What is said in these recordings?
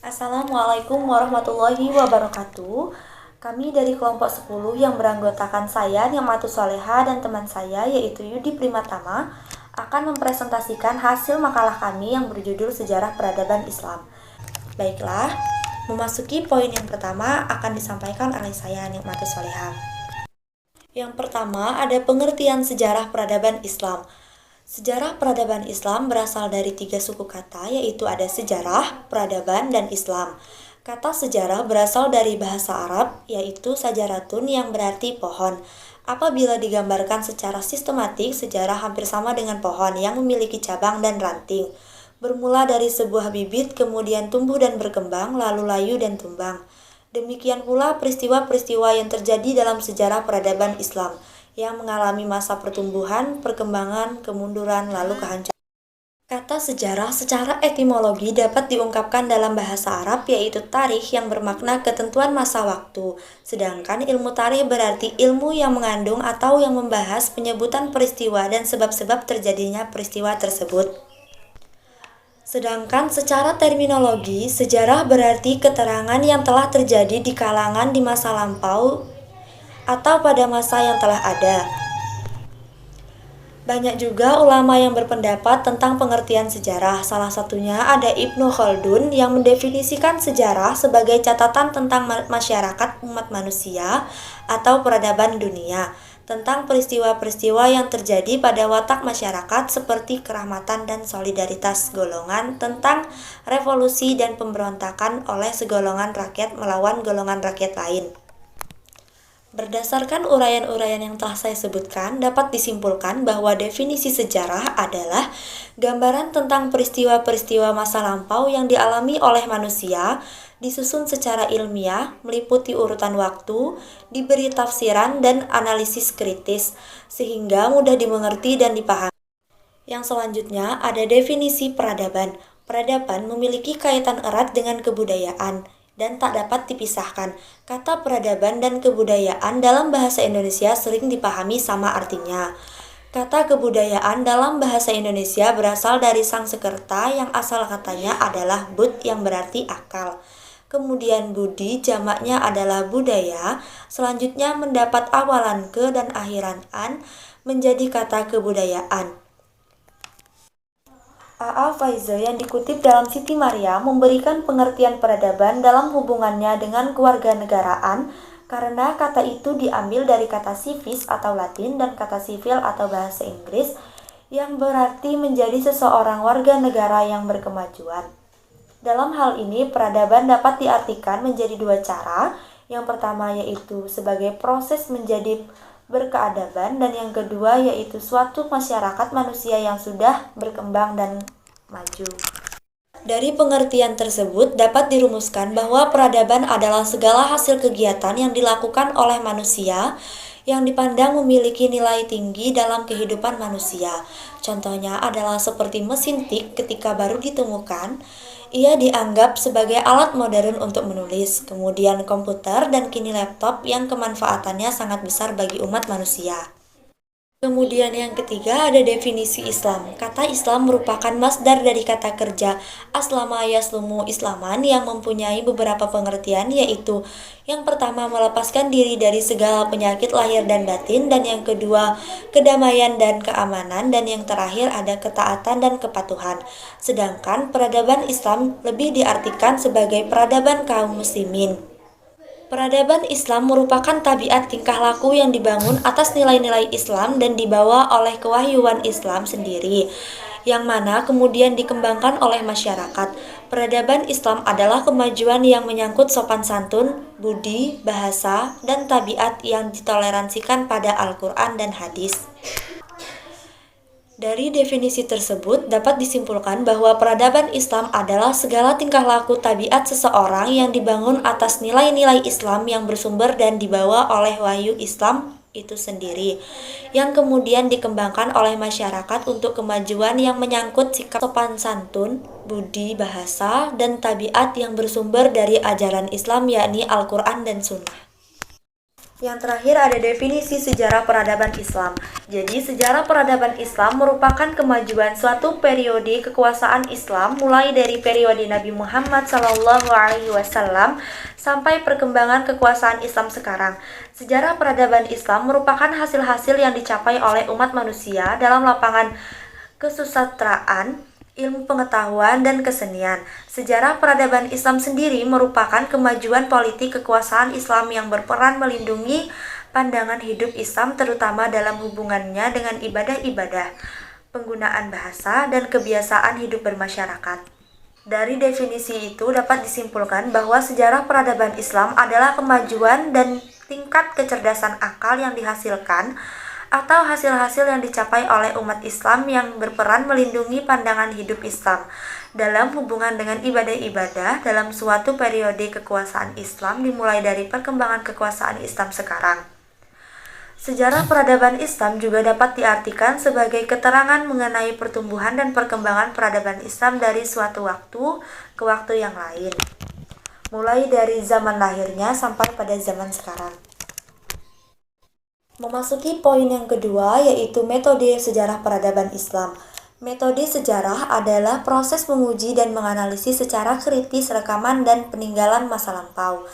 Assalamualaikum warahmatullahi wabarakatuh. Kami dari kelompok 10 yang beranggotakan saya, Niamatus Soleha, dan teman saya yaitu Yudi Primatama akan mempresentasikan hasil makalah kami yang berjudul Sejarah Peradaban Islam. Baiklah, memasuki poin yang pertama akan disampaikan oleh saya, Niamatus Soleha. Yang pertama ada pengertian sejarah peradaban Islam. Sejarah peradaban Islam berasal dari 3 suku kata, yaitu ada sejarah, peradaban, dan Islam. Kata sejarah berasal dari bahasa Arab, yaitu sajaratun yang berarti pohon. Apabila digambarkan secara sistematik, sejarah hampir sama dengan pohon yang memiliki cabang dan ranting. Bermula dari sebuah bibit, kemudian tumbuh dan berkembang, lalu layu dan tumbang. Demikian pula peristiwa-peristiwa yang terjadi dalam sejarah peradaban Islam, yang mengalami masa pertumbuhan, perkembangan, kemunduran, lalu kehancuran. Kata sejarah secara etimologi dapat diungkapkan dalam bahasa Arab yaitu tarikh yang bermakna ketentuan masa waktu, sedangkan ilmu tarikh berarti ilmu yang mengandung atau yang membahas penyebutan peristiwa dan sebab-sebab terjadinya peristiwa tersebut. Sedangkan secara terminologi, sejarah berarti keterangan yang telah terjadi di kalangan di masa lampau atau pada masa yang telah ada. Banyak juga ulama yang berpendapat tentang pengertian sejarah. Salah satunya ada Ibnu Khaldun yang mendefinisikan sejarah sebagai catatan tentang masyarakat umat manusia atau peradaban dunia, tentang peristiwa-peristiwa yang terjadi pada watak masyarakat seperti kerahmatan dan solidaritas golongan, tentang revolusi dan pemberontakan oleh segolongan rakyat melawan golongan rakyat lain. Berdasarkan uraian-uraian yang telah saya sebutkan, dapat disimpulkan bahwa definisi sejarah adalah gambaran tentang peristiwa-peristiwa masa lampau yang dialami oleh manusia, disusun secara ilmiah, meliputi urutan waktu, diberi tafsiran dan analisis kritis, sehingga mudah dimengerti dan dipahami. Yang selanjutnya ada definisi peradaban. Peradaban memiliki kaitan erat dengan kebudayaan dan tak dapat dipisahkan. Kata peradaban dan kebudayaan dalam bahasa Indonesia sering dipahami sama artinya. Kata kebudayaan dalam bahasa Indonesia berasal dari Sangsekerta yang asal katanya adalah bud yang berarti akal. Kemudian budi jamaknya adalah budaya, selanjutnya mendapat awalan ke dan akhiran an menjadi kata kebudayaan. A.A. Faize yang dikutip dalam Siti Maria memberikan pengertian peradaban dalam hubungannya dengan kewarganegaraan karena kata itu diambil dari kata civis atau Latin dan kata sivil atau bahasa Inggris yang berarti menjadi seseorang warga negara yang berkemajuan. Dalam hal ini, peradaban dapat diartikan menjadi dua cara. Yang pertama yaitu sebagai proses menjadi berkeadaban, dan yang kedua yaitu suatu masyarakat manusia yang sudah berkembang dan maju. Dari pengertian tersebut dapat dirumuskan bahwa peradaban adalah segala hasil kegiatan yang dilakukan oleh manusia yang dipandang memiliki nilai tinggi dalam kehidupan manusia. Contohnya adalah seperti mesin tik ketika baru ditemukan, ia dianggap sebagai alat modern untuk menulis, kemudian komputer dan kini laptop yang kemanfaatannya sangat besar bagi umat manusia. Kemudian yang ketiga ada definisi Islam. Kata Islam merupakan masdar dari kata kerja aslama yaslumu islaman yang mempunyai beberapa pengertian, yaitu yang pertama melepaskan diri dari segala penyakit lahir dan batin, dan yang kedua kedamaian dan keamanan, dan yang terakhir ada ketaatan dan kepatuhan. Sedangkan peradaban Islam lebih diartikan sebagai peradaban kaum muslimin. Peradaban Islam merupakan tabiat tingkah laku yang dibangun atas nilai-nilai Islam dan dibawa oleh kewahyuan Islam sendiri, yang mana kemudian dikembangkan oleh masyarakat. Peradaban Islam adalah kemajuan yang menyangkut sopan santun, budi, bahasa, dan tabiat yang ditoleransikan pada Al-Quran dan hadis. Dari definisi tersebut dapat disimpulkan bahwa peradaban Islam adalah segala tingkah laku tabiat seseorang yang dibangun atas nilai-nilai Islam yang bersumber dan dibawa oleh wahyu Islam itu sendiri, yang kemudian dikembangkan oleh masyarakat untuk kemajuan yang menyangkut sikap sopan santun, budi, bahasa, dan tabiat yang bersumber dari ajaran Islam yakni Al-Quran dan Sunnah. Yang terakhir ada definisi sejarah peradaban Islam. Jadi, sejarah peradaban Islam merupakan kemajuan suatu periode kekuasaan Islam mulai dari periode Nabi Muhammad SAW sampai perkembangan kekuasaan Islam sekarang. Sejarah peradaban Islam merupakan hasil-hasil yang dicapai oleh umat manusia dalam lapangan kesusastraan, ilmu pengetahuan, dan kesenian. Sejarah peradaban Islam sendiri merupakan kemajuan politik kekuasaan Islam yang berperan melindungi pandangan hidup Islam terutama dalam hubungannya dengan ibadah-ibadah, penggunaan bahasa, dan kebiasaan hidup bermasyarakat. Dari definisi itu dapat disimpulkan bahwa sejarah peradaban Islam adalah kemajuan dan tingkat kecerdasan akal yang dihasilkan atau hasil-hasil yang dicapai oleh umat Islam yang berperan melindungi pandangan hidup Islam dalam hubungan dengan ibadah-ibadah dalam suatu periode kekuasaan Islam dimulai dari perkembangan kekuasaan Islam sekarang. Sejarah peradaban Islam juga dapat diartikan sebagai keterangan mengenai pertumbuhan dan perkembangan peradaban Islam dari suatu waktu ke waktu yang lain, mulai dari zaman lahirnya sampai pada zaman sekarang. Memasuki poin yang kedua, yaitu metode sejarah peradaban Islam. Metode sejarah adalah proses menguji dan menganalisis secara kritis rekaman dan peninggalan masa lampau.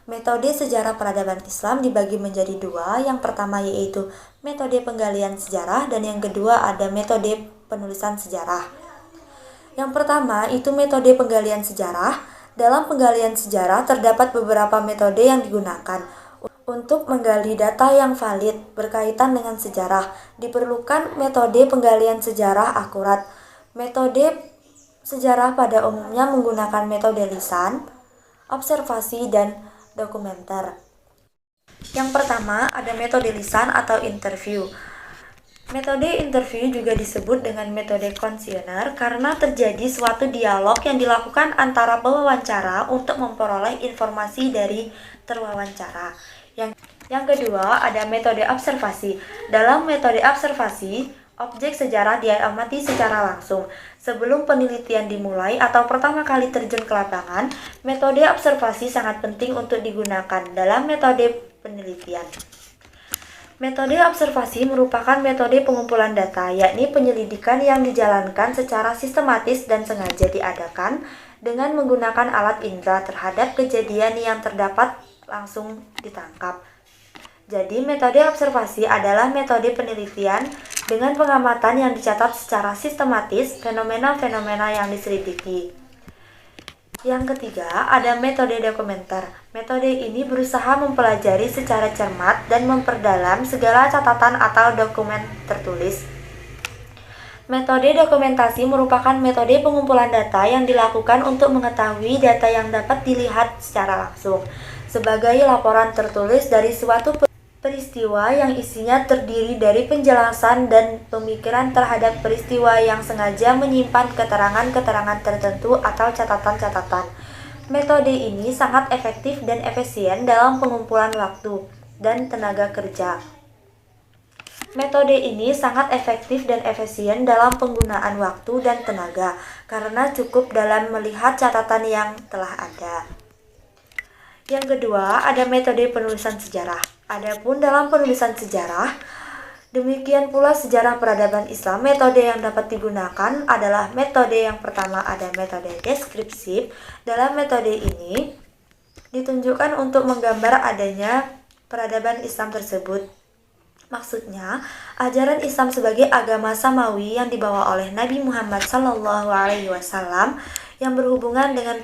Metode sejarah peradaban Islam dibagi menjadi dua. Yang pertama yaitu metode penggalian sejarah dan yang kedua ada metode penulisan sejarah. Yang pertama itu metode penggalian sejarah. Dalam penggalian sejarah terdapat beberapa metode yang digunakan. Untuk menggali data yang valid berkaitan dengan sejarah, diperlukan metode penggalian sejarah akurat. Metode sejarah pada umumnya menggunakan metode lisan, observasi, dan dokumenter. Yang pertama ada metode lisan atau interview. Metode interview juga disebut dengan metode kuesioner karena terjadi suatu dialog yang dilakukan antara pewawancara untuk memperoleh informasi dari terwawancara. Yang kedua, ada metode observasi. Dalam metode observasi, objek sejarah diamati secara langsung. Sebelum penelitian dimulai atau pertama kali terjun ke lapangan, metode observasi sangat penting untuk digunakan dalam metode penelitian. Metode observasi merupakan metode pengumpulan data, yakni penyelidikan yang dijalankan secara sistematis dan sengaja diadakan dengan menggunakan alat indera terhadap kejadian yang terdapat langsung ditangkap. Jadi, metode observasi adalah metode penelitian dengan pengamatan yang dicatat secara sistematis fenomena-fenomena yang diselidiki. Yang ketiga, ada metode dokumenter. Metode ini berusaha mempelajari secara cermat dan memperdalam segala catatan atau dokumen tertulis. Metode dokumentasi merupakan metode pengumpulan data yang dilakukan untuk mengetahui data yang dapat dilihat secara langsung, sebagai laporan tertulis dari suatu peristiwa yang isinya terdiri dari penjelasan dan pemikiran terhadap peristiwa yang sengaja menyimpan keterangan-keterangan tertentu atau catatan-catatan. Metode ini sangat efektif dan efisien dalam pengumpulan waktu dan tenaga kerja. Metode ini sangat efektif dan efisien dalam penggunaan waktu dan tenaga karena cukup dalam melihat catatan yang telah ada. Yang kedua, ada metode penulisan sejarah. Adapun dalam penulisan sejarah, demikian pula sejarah peradaban Islam, metode yang dapat digunakan adalah metode yang pertama ada metode deskripsif. Dalam metode ini ditunjukkan untuk menggambar adanya peradaban Islam tersebut. Maksudnya, ajaran Islam sebagai agama samawi yang dibawa oleh Nabi Muhammad SAW yang berhubungan dengan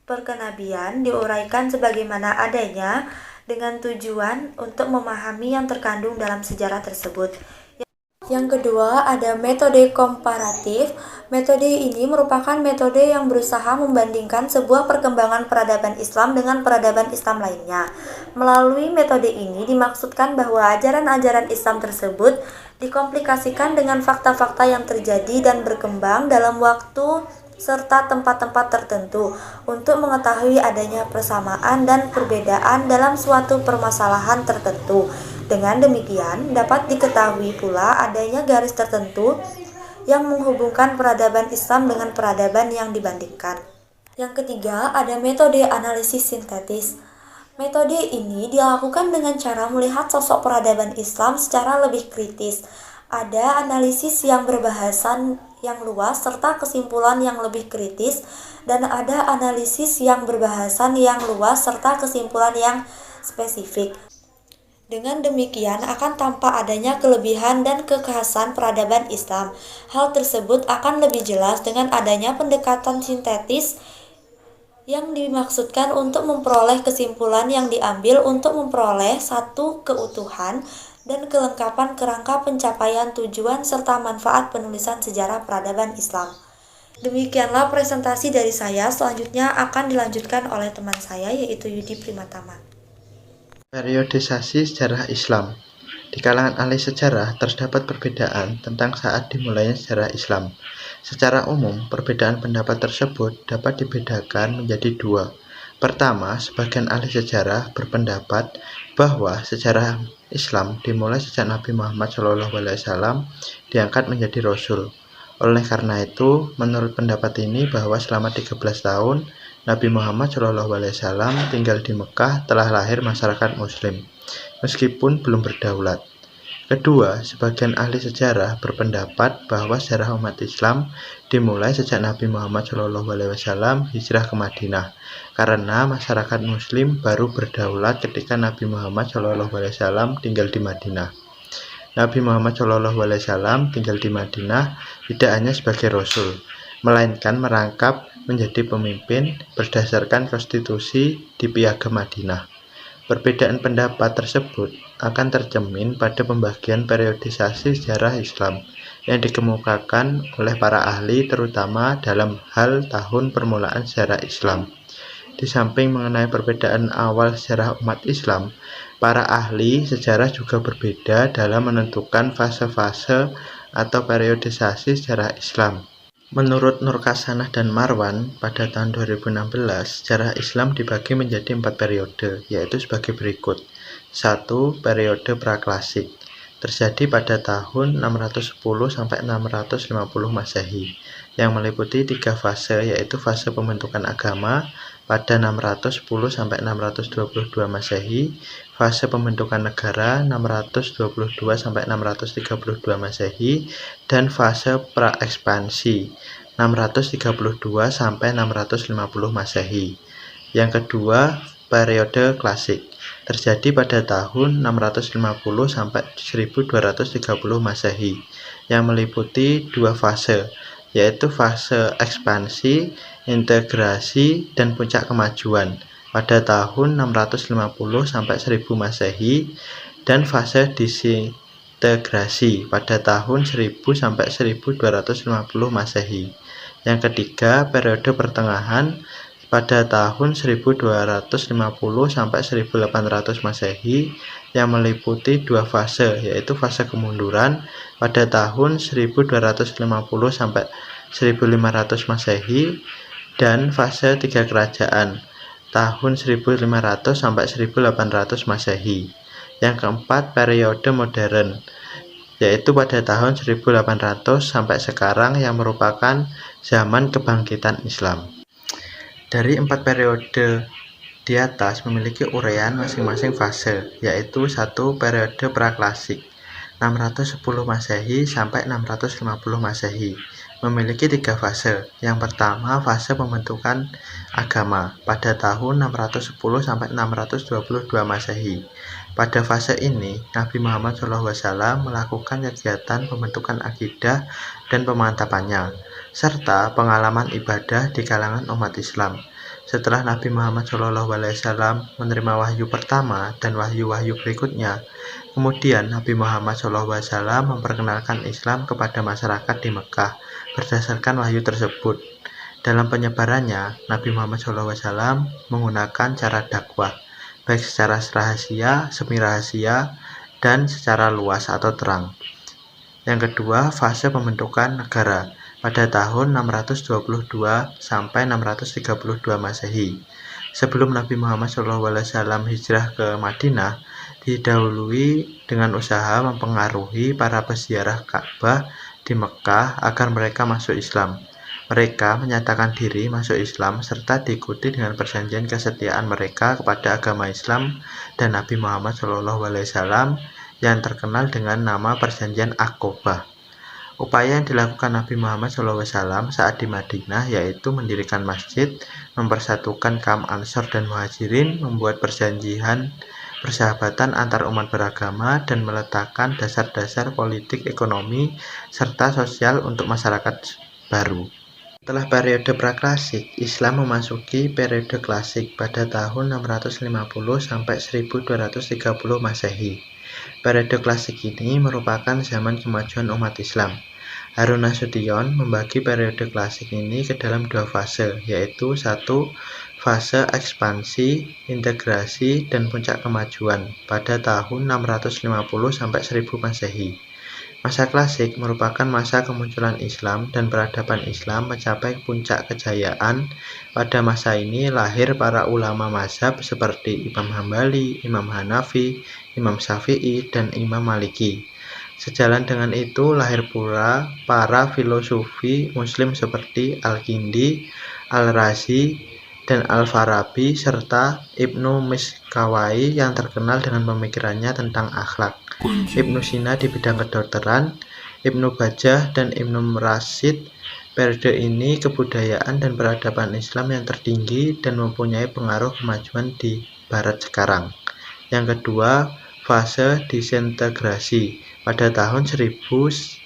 perkenabian diuraikan sebagaimana adanya dengan tujuan untuk memahami yang terkandung dalam sejarah tersebut. Yang kedua, ada metode komparatif. Metode ini merupakan metode yang berusaha membandingkan sebuah perkembangan peradaban Islam dengan peradaban Islam lainnya. Melalui metode ini dimaksudkan bahwa ajaran-ajaran Islam tersebut dikomplikasikan dengan fakta-fakta yang terjadi dan berkembang dalam waktu serta tempat-tempat tertentu untuk mengetahui adanya persamaan dan perbedaan dalam suatu permasalahan tertentu. Dengan demikian, dapat diketahui pula adanya garis tertentu yang menghubungkan peradaban Islam dengan peradaban yang dibandingkan. Yang ketiga, ada metode analisis sintetis. Metode ini dilakukan dengan cara melihat sosok peradaban Islam secara lebih kritis. Ada analisis yang berbahasan yang luas serta kesimpulan yang lebih kritis, dan ada analisis yang berbahasan yang luas serta kesimpulan yang spesifik. Dengan demikian akan tampak adanya kelebihan dan kekhasan peradaban Islam. Hal tersebut akan lebih jelas dengan adanya pendekatan sintetis yang dimaksudkan untuk memperoleh kesimpulan yang diambil untuk memperoleh satu keutuhan dan kelengkapan kerangka pencapaian tujuan serta manfaat penulisan sejarah peradaban Islam. Demikianlah presentasi dari saya, selanjutnya akan dilanjutkan oleh teman saya yaitu Yudi Primatama. Periodisasi sejarah Islam. Di kalangan ahli sejarah terdapat perbedaan tentang saat dimulainya sejarah Islam. Secara umum, perbedaan pendapat tersebut dapat dibedakan menjadi dua. Pertama, sebagian ahli sejarah berpendapat bahwa sejarah Islam dimulai sejak Nabi Muhammad SAW diangkat menjadi Rasul. Oleh karena itu, menurut pendapat ini bahwa selama 13 tahun, Nabi Muhammad SAW tinggal di Mekah telah lahir masyarakat Muslim, meskipun belum berdaulat. Kedua, sebagian ahli sejarah berpendapat bahwa sejarah umat Islam dimulai sejak Nabi Muhammad SAW hijrah ke Madinah, karena masyarakat Muslim baru berdaulat ketika Nabi Muhammad SAW tinggal di Madinah. Nabi Muhammad SAW tinggal di Madinah tidak hanya sebagai Rasul, melainkan merangkap menjadi pemimpin berdasarkan konstitusi di Piagam Madinah. Perbedaan pendapat tersebut akan tercermin pada pembagian periodisasi sejarah Islam yang dikemukakan oleh para ahli terutama dalam hal tahun permulaan sejarah Islam. Di samping mengenai perbedaan awal sejarah umat Islam, para ahli sejarah juga berbeda dalam menentukan fase-fase atau periodisasi sejarah Islam. Menurut Nurkasanah dan Marwan, pada tahun 2016, sejarah Islam dibagi menjadi 4 periode, yaitu sebagai berikut. 1. Periode praklasik, terjadi pada tahun 610-650 Masehi, yang meliputi 3 fase, yaitu fase pembentukan agama pada 610-622 Masehi, fase pembentukan negara 622-632 Masehi, dan fase praekspansi 632-650 Masehi. Yang kedua, periode klasik, terjadi pada tahun 650-1230 Masehi, yang meliputi 2 fase, yaitu fase ekspansi, integrasi, dan puncak kemajuan pada tahun 650-1000 Masehi, dan fase disintegrasi pada tahun 1000-1250 Masehi. Yang ketiga, periode pertengahan pada tahun 1250-1800 Masehi, yang meliputi 2 fase, yaitu fase kemunduran pada tahun 1250-1500 Masehi, dan fase 3 kerajaan tahun 1500-1800 Masehi. Yang keempat, periode modern, yaitu pada tahun 1800 sampai sekarang, yang merupakan zaman kebangkitan Islam. Dari 4 periode di atas memiliki uraian masing-masing fase, yaitu 1. Periode praklasik 610 Masehi sampai 650 Masehi, memiliki 3 fase. Yang pertama, fase pembentukan agama pada tahun 610 sampai 622 Masehi. Pada fase ini, Nabi Muhammad SAW melakukan kegiatan pembentukan akidah dan pemantapannya, serta pengalaman ibadah di kalangan umat Islam. Setelah Nabi Muhammad SAW menerima wahyu pertama dan wahyu-wahyu berikutnya, kemudian Nabi Muhammad SAW memperkenalkan Islam kepada masyarakat di Mekah berdasarkan wahyu tersebut. Dalam penyebarannya, Nabi Muhammad SAW menggunakan cara dakwah, baik secara rahasia, semi-rahasia, dan secara luas atau terang. Yang kedua, fase pembentukan negara pada tahun 622 sampai 632 Masehi. Sebelum Nabi Muhammad SAW hijrah ke Madinah, didahului dengan usaha mempengaruhi para peziarah Ka'bah di Mekah agar mereka masuk Islam. Mereka menyatakan diri masuk Islam serta diikuti dengan perjanjian kesetiaan mereka kepada agama Islam dan Nabi Muhammad SAW yang terkenal dengan nama Perjanjian Aqobah. Upaya yang dilakukan Nabi Muhammad SAW saat di Madinah yaitu mendirikan masjid, mempersatukan kaum Ansor dan Muhajirin, membuat perjanjian persahabatan antar umat beragama, dan meletakkan dasar-dasar politik, ekonomi, serta sosial untuk masyarakat baru. Setelah periode praklasik, Islam memasuki periode klasik pada tahun 650 sampai 1230 Masehi. Periode klasik ini merupakan zaman kemajuan umat Islam. Harun Nasution membagi periode klasik ini ke dalam dua fase, yaitu satu fase ekspansi, integrasi, dan puncak kemajuan pada tahun 650 sampai 1000 Masehi. Masa klasik merupakan masa kemunculan Islam dan peradaban Islam mencapai puncak kejayaan. Pada masa ini lahir para ulama mazhab seperti Imam Hambali, Imam Hanafi, Imam Syafi'i, dan Imam Maliki. Sejalan dengan itu lahir pula para filosofi muslim seperti Al-Kindi, Al-Razi, dan Al-Farabi, serta Ibnu Miskawai yang terkenal dengan pemikirannya tentang akhlak. Ibnu Sina di bidang kedokteran, Ibnu Bajjah, dan Ibnu Rasyid. Periode ini kebudayaan dan peradaban Islam yang tertinggi dan mempunyai pengaruh kemajuan di barat sekarang. Yang kedua, fase disintegrasi pada tahun 1000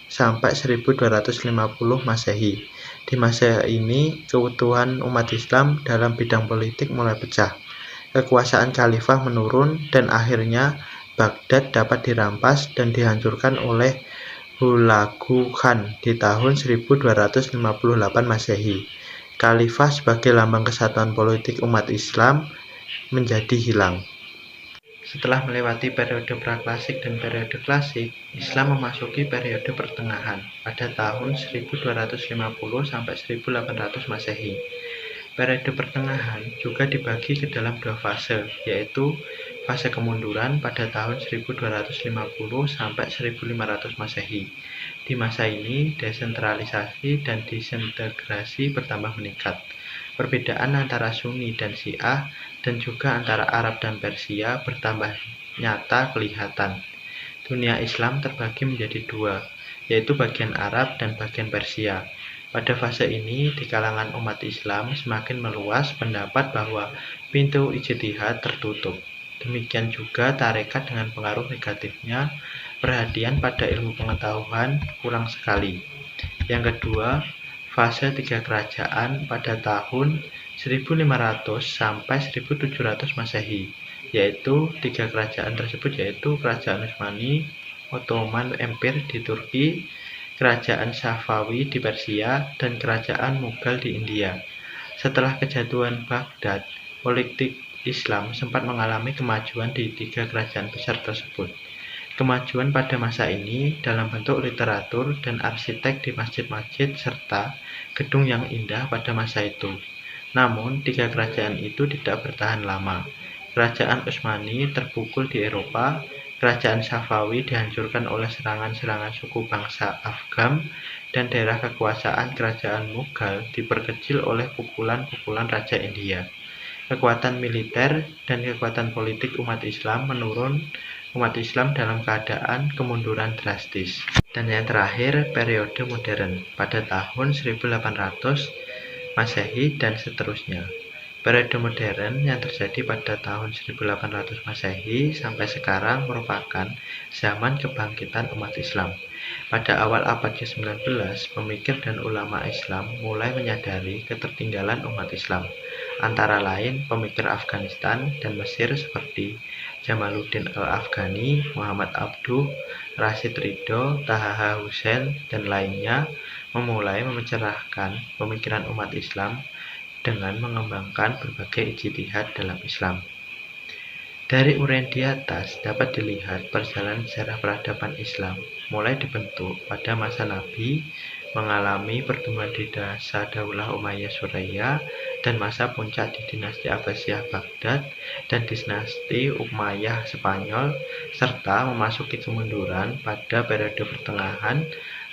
sampai 1250 Masehi. Di masa ini, keutuhan umat Islam dalam bidang politik mulai pecah. Kekuasaan khalifah menurun dan akhirnya Baghdad dapat dirampas dan dihancurkan oleh Hulagu Khan di tahun 1258 Masehi. Khalifah sebagai lambang kesatuan politik umat Islam menjadi hilang. Setelah melewati periode praklasik dan periode klasik, Islam memasuki periode pertengahan pada tahun 1250 sampai 1800 Masehi. Periode pertengahan juga dibagi ke dalam dua fase, yaitu fase kemunduran pada tahun 1250 sampai 1500 Masehi. Di masa ini, desentralisasi dan disintegrasi bertambah meningkat. Perbedaan antara Sunni dan Syiah dan juga antara Arab dan Persia bertambah nyata kelihatan. Dunia Islam terbagi menjadi dua, yaitu bagian Arab dan bagian Persia. Pada fase ini, di kalangan umat Islam semakin meluas pendapat bahwa pintu ijtihad tertutup. Demikian juga tarekat dengan pengaruh negatifnya, perhatian pada ilmu pengetahuan kurang sekali. Yang kedua, fase tiga kerajaan pada tahun 1500 sampai 1700 Masehi, yaitu tiga kerajaan tersebut yaitu Kerajaan Utsmani, Ottoman Empire di Turki, Kerajaan Safawi di Persia, dan Kerajaan Mughal di India. Setelah kejatuhan Baghdad, politik Islam sempat mengalami kemajuan di tiga kerajaan besar tersebut. Kemajuan pada masa ini dalam bentuk literatur dan arsitek di masjid-masjid serta gedung yang indah pada masa itu. Namun, tiga kerajaan itu tidak bertahan lama. Kerajaan Utsmani terpukul di Eropa, Kerajaan Safawi dihancurkan oleh serangan-serangan suku bangsa Afghan, dan daerah kekuasaan Kerajaan Mughal diperkecil oleh pukulan-pukulan Raja India. Kekuatan militer dan kekuatan politik umat Islam menurun, umat Islam dalam keadaan kemunduran drastis. Dan yang terakhir, periode modern pada tahun 1800 Masehi dan seterusnya. Periode modern yang terjadi pada tahun 1800 Masehi sampai sekarang merupakan zaman kebangkitan umat Islam. Pada awal abad ke-19, pemikir dan ulama Islam mulai menyadari ketertinggalan umat Islam. Antara lain pemikir Afghanistan dan Mesir seperti Jamaluddin Al-Afghani, Muhammad Abduh, Rashid Ridho, Taha Hussein, dan lainnya memulai memencerahkan pemikiran umat Islam dengan mengembangkan berbagai ijtihad dalam Islam. Dari uraian di atas dapat dilihat perjalanan sejarah peradaban Islam mulai dibentuk pada masa Nabi, mengalami pertumbuhan di masa Daulah Umayyah Suraya dan masa puncak di dinasti Abbasiyah Baghdad dan dinasti Umayyah Spanyol, serta memasuki kemunduran pada periode pertengahan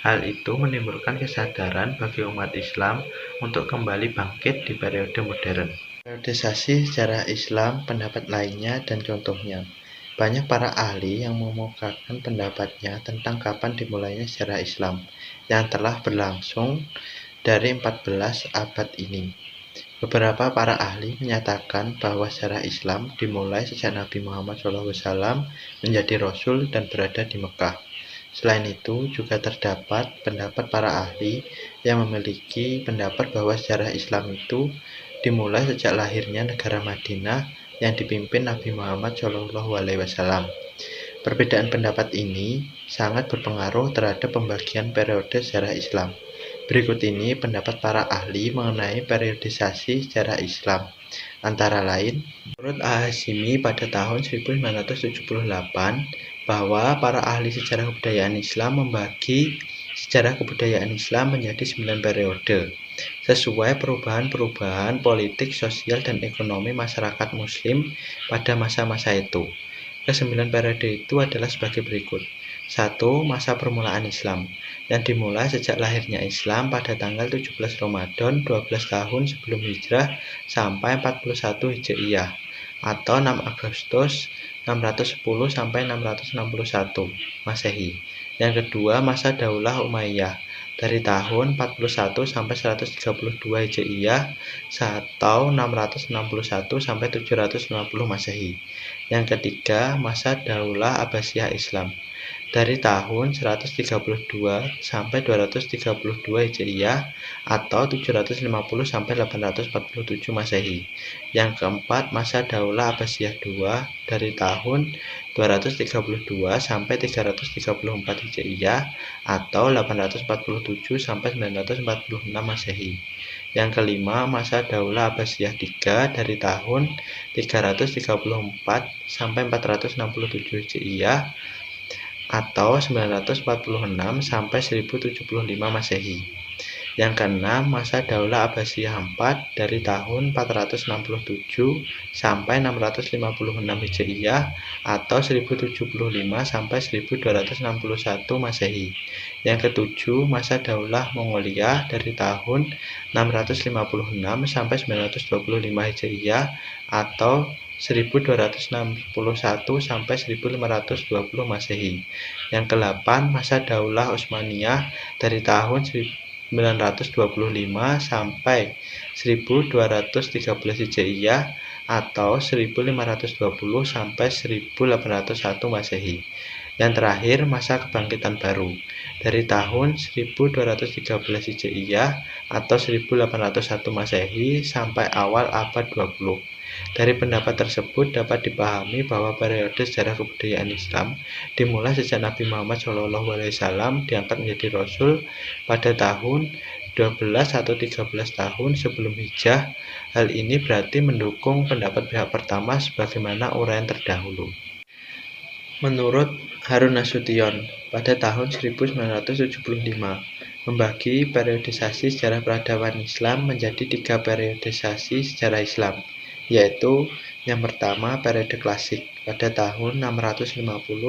Hal itu menimbulkan kesadaran bagi umat Islam untuk kembali bangkit di periode modern. Periodisasi sejarah Islam, pendapat lainnya dan contohnya. Banyak para ahli yang mengemukakan pendapatnya tentang kapan dimulainya sejarah Islam yang telah berlangsung dari 14 abad ini. Beberapa para ahli menyatakan bahwa sejarah Islam dimulai sejak Nabi Muhammad SAW menjadi Rasul dan berada di Mekah. Selain itu, juga terdapat pendapat para ahli yang memiliki pendapat bahwa sejarah Islam itu dimulai sejak lahirnya negara Madinah yang dipimpin Nabi Muhammad SAW. Perbedaan pendapat ini sangat berpengaruh terhadap pembagian periode sejarah Islam. Berikut ini pendapat para ahli mengenai periodisasi sejarah Islam. Antara lain, menurut Al-Hashimi pada tahun 1978, bahwa para ahli sejarah kebudayaan Islam membagi sejarah kebudayaan Islam menjadi 9 periode, sesuai perubahan-perubahan politik, sosial, dan ekonomi masyarakat Muslim pada masa-masa itu. Kesembilan periode itu adalah sebagai berikut. 1. Masa permulaan Islam, yang dimulai sejak lahirnya Islam pada tanggal 17 Ramadan 12 tahun sebelum Hijrah sampai 41 Hijriah, atau 6 Agustus 610 sampai 661 Masehi. Yang kedua, masa Daulah Umayyah dari tahun 41 sampai 132 Hijriah atau 661 sampai 750 Masehi. Yang ketiga, masa Daulah Abbasiyah Islam dari tahun 132 sampai 232 Hijriah atau 750 sampai 847 Masehi. Yang keempat, masa Daulah Abbasiyah II dari tahun 232 sampai 334 Hijriah atau 847 sampai 946 Masehi. Yang kelima, masa Daulah Abbasiyah III dari tahun 334 sampai 467 Hijriah atau 946 sampai 1075 Masehi. Yang keenam, masa Daulah Abbasiyah IV dari tahun 467 sampai 656 Hijriah atau 1075 sampai 1261 Masehi. Yang ketujuh, masa Daulah Mongolia dari tahun 656 sampai 925 Hijriah atau 1261 sampai 1520 Masehi. Yang ke-8, masa Daulah Utsmaniyah dari tahun 925 sampai 1213 Hijriah atau 1520 sampai 1801 Masehi. Yang terakhir, masa Kebangkitan Baru dari tahun 1213 Hijriah atau 1801 Masehi sampai awal abad 20. Dari pendapat tersebut dapat dipahami bahwa periode sejarah kebudayaan Islam dimulai sejak Nabi Muhammad SAW diangkat menjadi Rasul pada tahun 12 atau 13 tahun sebelum Hijrah. Hal ini berarti mendukung pendapat pihak pertama sebagaimana uraian terdahulu. Menurut Harun Nasution pada tahun 1975, membagi periodisasi sejarah peradaban Islam menjadi 3 periodisasi sejarah Islam, yaitu yang pertama periode klasik pada tahun 650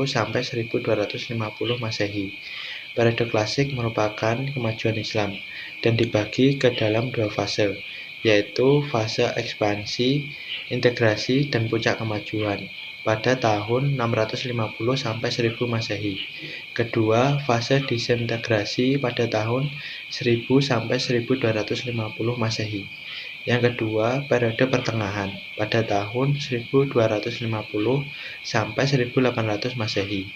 sampai 1250 Masehi. Periode klasik merupakan kemajuan Islam dan dibagi ke dalam 2 fase, yaitu fase ekspansi, integrasi, dan puncak kemajuan pada tahun 650 sampai 1000 Masehi. Kedua, fase disintegrasi pada tahun 1000 sampai 1250 Masehi. Yang kedua, periode pertengahan pada tahun 1250 sampai 1800 Masehi.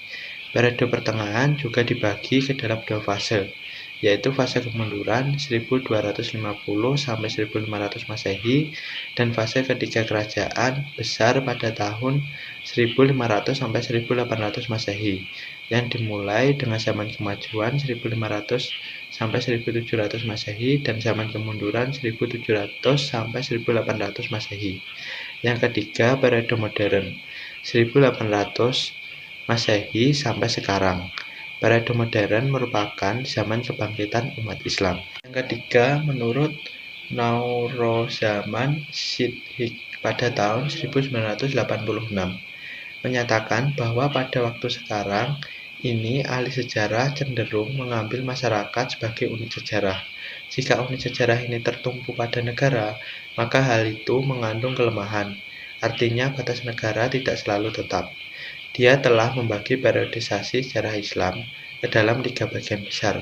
Periode pertengahan juga dibagi ke dalam 2 fase, yaitu fase kemunduran 1250 sampai 1500 Masehi dan fase ketiga kerajaan besar pada tahun 1500 sampai 1800 Masehi yang dimulai dengan zaman kemajuan 1500 sampai 1700 Masehi dan zaman kemunduran 1700 sampai 1800 Masehi. Yang ketiga, periode modern 1800 Masehi sampai sekarang. Periode modern merupakan zaman kebangkitan umat Islam. Yang ketiga, menurut Naurozaman Siddiq pada tahun 1986, menyatakan bahwa pada waktu sekarang ini, ahli sejarah cenderung mengambil masyarakat sebagai unit sejarah. Jika unit sejarah ini tertumpu pada negara, maka hal itu mengandung kelemahan. Artinya, batas negara tidak selalu tetap. Dia telah membagi periodisasi sejarah Islam ke dalam 3 bagian besar,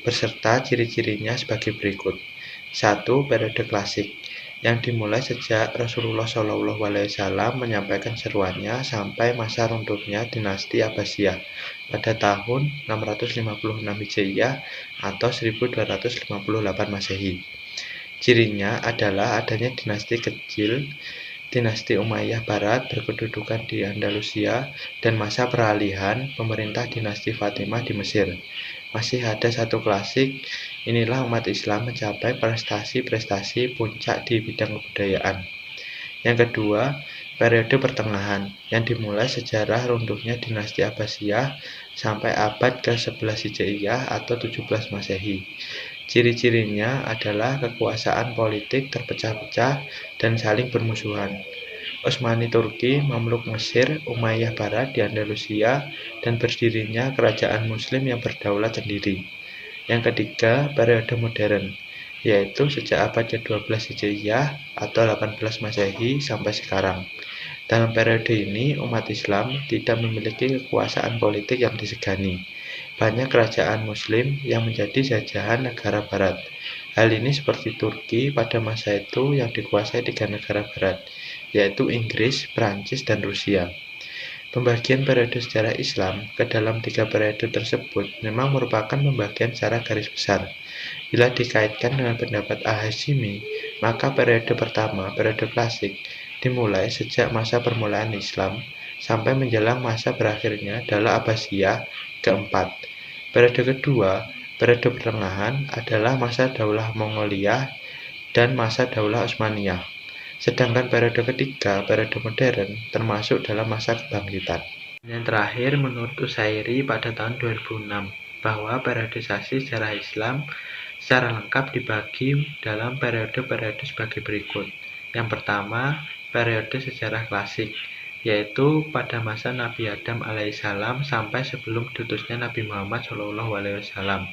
beserta ciri-cirinya sebagai berikut. 1. Periode klasik, yang dimulai sejak Rasulullah SAW menyampaikan seruannya sampai masa runtuhnya dinasti Abbasiyah pada tahun 656 Hijriah atau 1258 Masehi. Cirinya adalah adanya dinasti kecil, dinasti Umayyah Barat berkedudukan di Andalusia, dan masa peralihan pemerintah dinasti Fatimah di Mesir. Masih ada satu klasik, inilah umat Islam mencapai prestasi-prestasi puncak di bidang kebudayaan. Yang kedua, periode pertengahan, yang dimulai sejarah runtuhnya dinasti Abbasiyah sampai abad ke-11 Hijriah atau 17 Masehi. Ciri-cirinya adalah kekuasaan politik terpecah-pecah dan saling bermusuhan. Utsmani Turki, Mamluk Mesir, Umayyah Barat di Andalusia, dan berdirinya kerajaan Muslim yang berdaulat sendiri. Yang ketiga, periode modern, yaitu sejak abad ke-12 Hijriah atau 18 Masehi sampai sekarang. Dalam periode ini, umat Islam tidak memiliki kekuasaan politik yang disegani. Banyak kerajaan Muslim yang menjadi jajahan negara Barat. Hal ini seperti Turki pada masa itu yang dikuasai 3 negara Barat, yaitu Inggris, Prancis, dan Rusia. Pembagian periode sejarah Islam ke dalam 3 periode tersebut memang merupakan pembagian secara garis besar. Bila dikaitkan dengan pendapat Al-Hashimi, maka periode pertama, periode klasik, dimulai sejak masa permulaan Islam sampai menjelang masa berakhirnya Daulah Abbasiyah keempat. Periode kedua, periode pertengahan, adalah masa Daulah Mongolia dan masa Daulah Utsmaniyah. Sedangkan periode ketiga, periode modern, termasuk dalam masa kebangkitan. Yang terakhir, menurut Usairi pada tahun 2006, bahwa periodisasi sejarah Islam secara lengkap dibagi dalam periode-periode sebagai berikut. Yang pertama, periode sejarah klasik, yaitu pada masa Nabi Adam alaihissalam sampai sebelum diutusnya Nabi Muhammad SAW.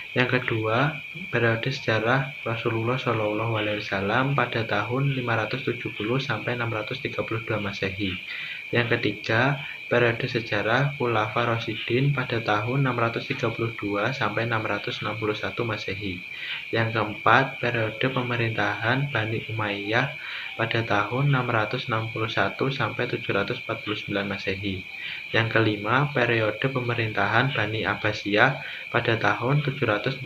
Yang kedua, periode sejarah Rasulullah SAW pada tahun 570 sampai 632 Masehi. Yang ketiga, periode sejarah Khulafa Rasyidin pada tahun 632 sampai 661 Masehi. Yang keempat, periode pemerintahan Bani Umayyah pada tahun 661 sampai 749 Masehi. Yang kelima, periode pemerintahan Bani Abbasiyah pada tahun 749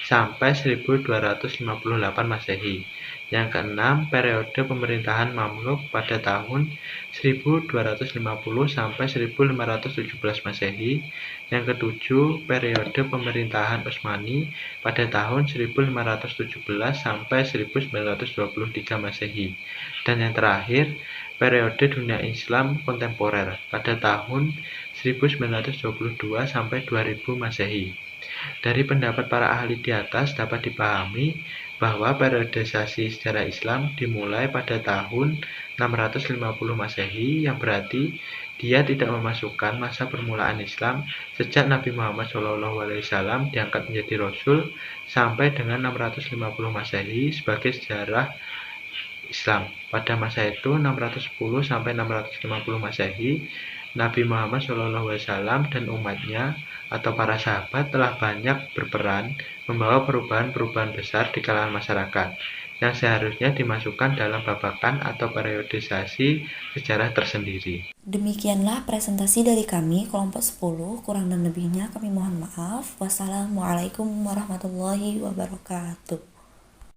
sampai 1258 Masehi. Yang keenam, periode pemerintahan Mamluk pada tahun 1250 sampai 1517 Masehi. Yang ketujuh, periode pemerintahan Utsmani pada tahun 1517 sampai 1923 Masehi. Dan yang terakhir, periode dunia Islam kontemporer pada tahun 1922 sampai 2000 Masehi. Dari pendapat para ahli di atas dapat dipahami bahwa periodisasi sejarah Islam dimulai pada tahun 650 Masehi, yang berarti dia tidak memasukkan masa permulaan Islam sejak Nabi Muhammad SAW diangkat menjadi Rasul sampai dengan 650 Masehi sebagai sejarah Islam. Pada masa itu 610 sampai 650 Masehi, Nabi Muhammad SAW dan umatnya atau para sahabat telah banyak berperan membawa perubahan-perubahan besar di kalangan masyarakat yang seharusnya dimasukkan dalam babakan atau periodisasi sejarah tersendiri. Demikianlah presentasi dari kami kelompok 10, kurang dan lebihnya kami mohon maaf. Wassalamualaikum warahmatullahi wabarakatuh.